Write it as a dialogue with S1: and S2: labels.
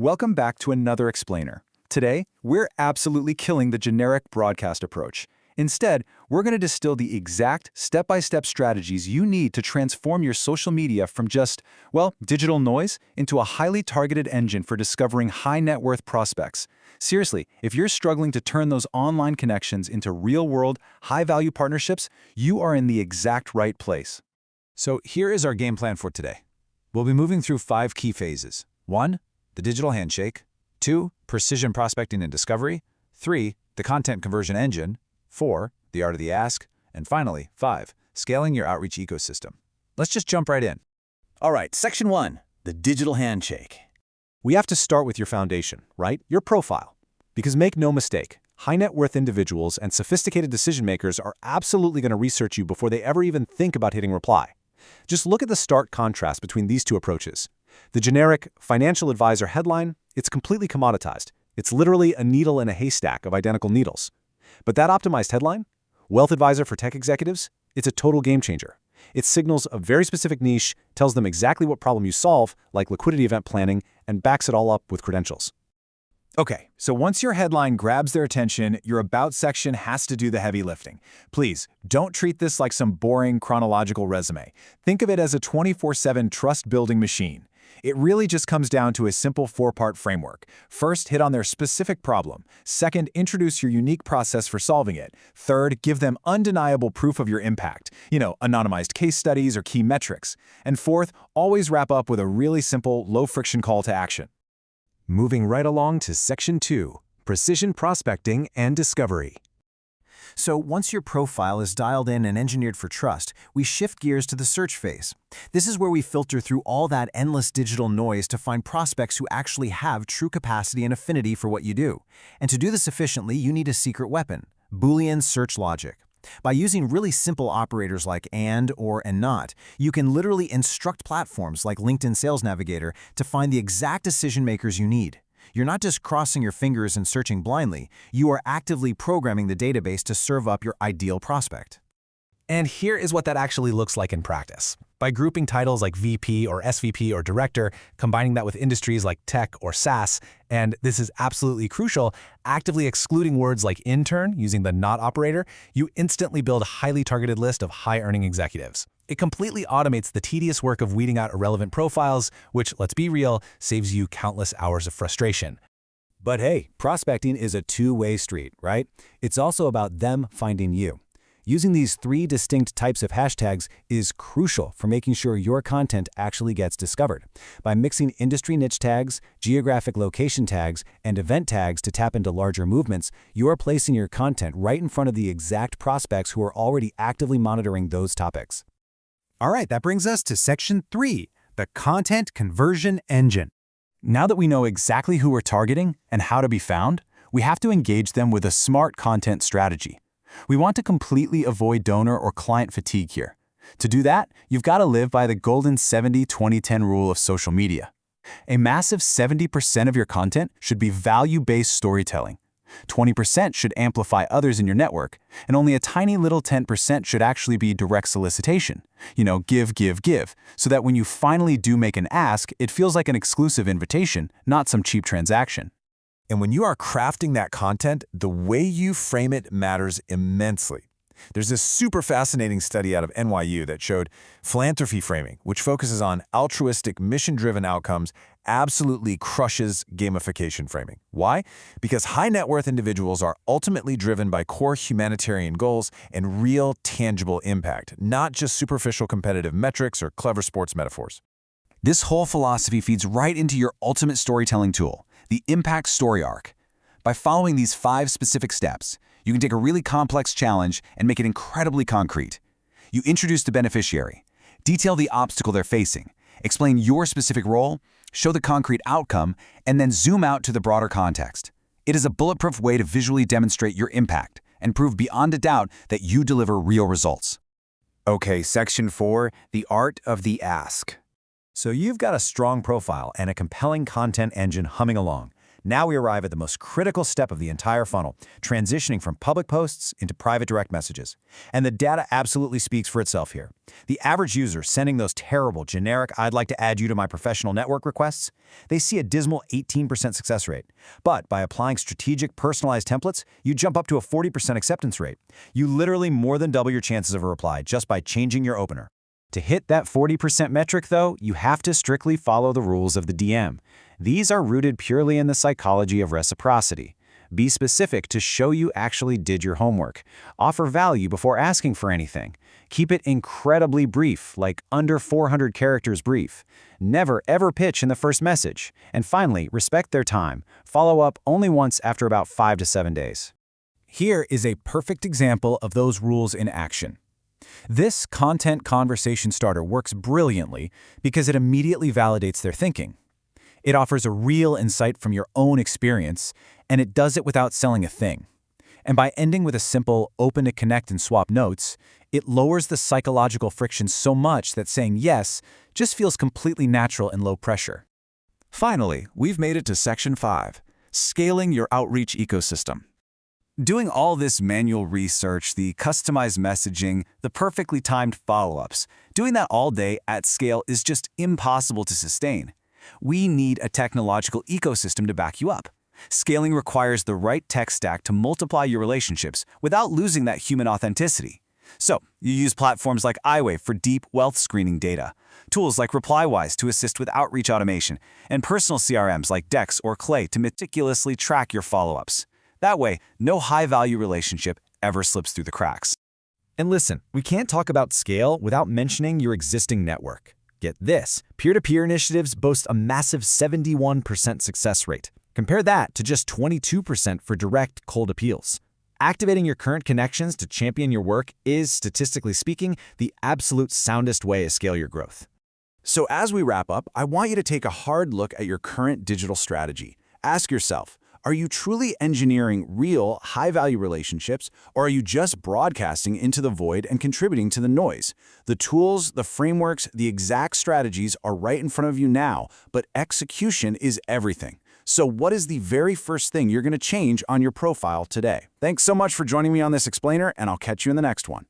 S1: Welcome back to another explainer. Today, we're absolutely killing the generic broadcast approach. Instead, we're going to distill the exact step-by-step strategies you need to transform your social media from just, well, digital noise into a highly targeted engine for discovering high-net-worth prospects. Seriously, if you're struggling to turn those online connections into real-world, high-value partnerships, you are in the exact right place.
S2: So here is our game plan for today. We'll be moving through 5 key phases. 1. The digital handshake. 2. Precision prospecting and discovery. 3. The content conversion engine. 4. The art of the ask. And finally, 5. Scaling your outreach ecosystem. Let's just jump right in.
S3: All right, section 1, the digital handshake.
S4: We have to start with your foundation, right? Your profile. Because make no mistake, high net worth individuals and sophisticated decision makers are absolutely going to research you before they ever even think about hitting reply. Just look at the stark contrast between these two approaches. The generic financial advisor headline, it's completely commoditized. It's literally a needle in a haystack of identical needles. But that optimized headline, wealth advisor for tech executives, it's a total game changer. It signals a very specific niche, tells them exactly what problem you solve, like liquidity event planning, and backs it all up with credentials.
S1: Okay, so once your headline grabs their attention, your About section has to do the heavy lifting. Please, don't treat this like some boring chronological resume. Think of it as a 24/7 trust-building machine. It really just comes down to a simple 4-part framework. First, hit on their specific problem. Second, introduce your unique process for solving it. Third, give them undeniable proof of your impact. Anonymized case studies or key metrics. And fourth, always wrap up with a really simple, low-friction call to action.
S4: Moving right along to section 2, precision prospecting and discovery.
S3: So once your profile is dialed in and engineered for trust, we shift gears to the search phase. This is where we filter through all that endless digital noise to find prospects who actually have true capacity and affinity for what you do. And to do this efficiently, you need a secret weapon: Boolean search logic. By using really simple operators like and, or, and not, you can literally instruct platforms like LinkedIn Sales Navigator to find the exact decision makers you need. You're not just crossing your fingers and searching blindly, you are actively programming the database to serve up your ideal prospect.
S2: And here is what that actually looks like in practice. By grouping titles like VP or SVP or Director, combining that with industries like tech or SaaS, and this is absolutely crucial, actively excluding words like intern using the not operator, you instantly build a highly targeted list of high-earning executives. It completely automates the tedious work of weeding out irrelevant profiles, which, let's be real, saves you countless hours of frustration.
S4: But hey, prospecting is a two-way street, right? It's also about them finding you. Using these 3 distinct types of hashtags is crucial for making sure your content actually gets discovered. By mixing industry niche tags, geographic location tags, and event tags to tap into larger movements, you are placing your content right in front of the exact prospects who are already actively monitoring those topics.
S2: All right, that brings us to section 3, the content conversion engine.
S1: Now that we know exactly who we're targeting and how to be found, we have to engage them with a smart content strategy. We want to completely avoid donor or client fatigue here. To do that, you've got to live by the golden 70-20-10 rule of social media. A massive 70% of your content should be value-based storytelling. 20% should amplify others in your network, and only a tiny little 10% should actually be direct solicitation. Give, so that when you finally do make an ask, it feels like an exclusive invitation, not some cheap transaction.
S2: And when you are crafting that content, the way you frame it matters immensely. There's this super fascinating study out of NYU that showed philanthropy framing, which focuses on altruistic, mission-driven outcomes, absolutely crushes gamification framing. Why? Because high net worth individuals are ultimately driven by core humanitarian goals and real, tangible impact, not just superficial competitive metrics or clever sports metaphors.
S1: This whole philosophy feeds right into your ultimate storytelling tool, the Impact Story Arc. By following these 5 specific steps, you can take a really complex challenge and make it incredibly concrete. You introduce the beneficiary, detail the obstacle they're facing, explain your specific role, show the concrete outcome, and then zoom out to the broader context. It is a bulletproof way to visually demonstrate your impact and prove beyond a doubt that you deliver real results.
S4: Okay, section 4, the art of the ask. So you've got a strong profile and a compelling content engine humming along.
S3: Now we arrive at the most critical step of the entire funnel, transitioning from public posts into private direct messages. And the data absolutely speaks for itself here. The average user sending those terrible, generic, "I'd like to add you to my professional network" requests, they see a dismal 18% success rate. But by applying strategic, personalized templates, you jump up to a 40% acceptance rate. You literally more than double your chances of a reply just by changing your opener.
S4: To hit that 40% metric, though, you have to strictly follow the rules of the DM. These are rooted purely in the psychology of reciprocity. Be specific to show you actually did your homework. Offer value before asking for anything. Keep it incredibly brief, like under 400 characters brief. Never ever pitch in the first message. And finally, respect their time. Follow up only once after about 5 to 7 days.
S1: Here is a perfect example of those rules in action. This content conversation starter works brilliantly because it immediately validates their thinking. It offers a real insight from your own experience, and it does it without selling a thing. And by ending with a simple open to connect and swap notes, it lowers the psychological friction so much that saying yes just feels completely natural and low pressure.
S5: Finally, we've made it to Section 5, Scaling Your Outreach Ecosystem.
S2: Doing all this manual research, the customized messaging, the perfectly timed follow-ups, doing that all day at scale is just impossible to sustain. We need a technological ecosystem to back you up. Scaling requires the right tech stack to multiply your relationships without losing that human authenticity. So, you use platforms like iWave for deep wealth screening data, tools like ReplyWise to assist with outreach automation, and personal CRMs like Dex or Clay to meticulously track your follow-ups. That way, no high-value relationship ever slips through the cracks.
S3: And listen, we can't talk about scale without mentioning your existing network. Get this, peer-to-peer initiatives boast a massive 71% success rate. Compare that to just 22% for direct cold appeals. Activating your current connections to champion your work is, statistically speaking, the absolute soundest way to scale your growth.
S2: So as we wrap up, I want you to take a hard look at your current digital strategy. Ask yourself, are you truly engineering real, high-value relationships, or are you just broadcasting into the void and contributing to the noise? The tools, the frameworks, the exact strategies are right in front of you now, but execution is everything. So what is the very first thing you're going to change on your profile today? Thanks so much for joining me on this explainer, and I'll catch you in the next one.